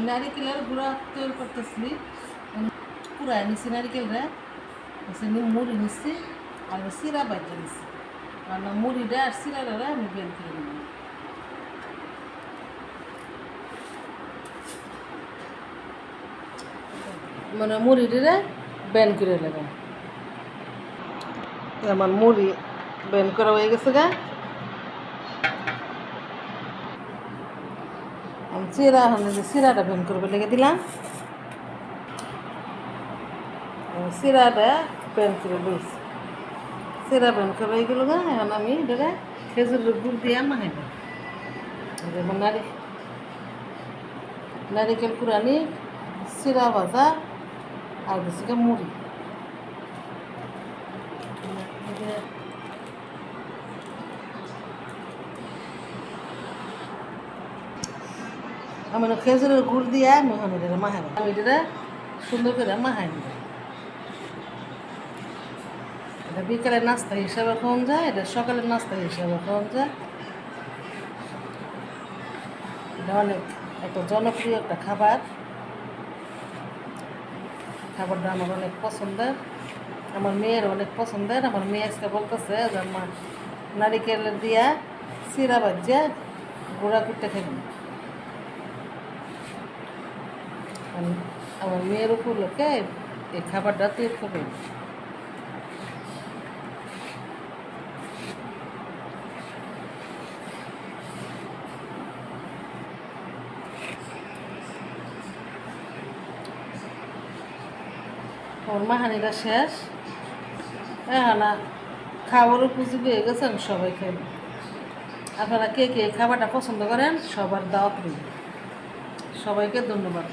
নারিকেলের গুঁড়া তৈরি করতেছি। পুরা নিচ্ছি নারিকেলরা, মুড়ি নিচ্ছি আর সিরা বাজে নিচ্ছি। আর মুড়িটা আর সিরাটা আমি বের করে নিলাম। মানে মুড়িটা ব্যান করে নেবেন। আমার মুড়ি ব্যান করা হয়ে গেছে গা। আমি সিরাটা ব্যান করবে লেগে দিলাম। সিরাটা ব্যান করে লইছি। সিরা ব্যান করা হয়ে গেল গা। এখন আমি এটা খেজুরের গুড় দিয়ে মাখাইব। যেমন নারিকেল কুড়ানি, সিরা ভাজা আর বেশি মুড়ি। আমি খেজুরের গুড় দিয়ে আমি এটা মাখাই। আমি এটা সুন্দর করে মাখাই নিব। এটা বিকালের নাস্তা হিসাবে খাওয়া যায়, এটা সকালের নাস্তা হিসাবে খাওয়া যায়। এটা অনেক একটা জনপ্রিয় একটা খাবার। খাবারটা আমার অনেক পছন্দের, আমার মেয়ের অনেক পছন্দের। আমার মেয়ে আজকে বলতেছে যে মা নারিকেল দিয়া সিরা বাজিয়া গুঁড়া করতে খাবেন। আমার মেয়ের উপলক্ষে এই খাবারটা তৈরি করবেন। আমার মাহানিটা শেষ, এখন খাবার উপযোগী হয়ে গেছেন, সবাই খাবেন। আপনারা কে কে খাবারটা পছন্দ করেন সবার দাওয়াত রইল। সবাইকে ধন্যবাদ।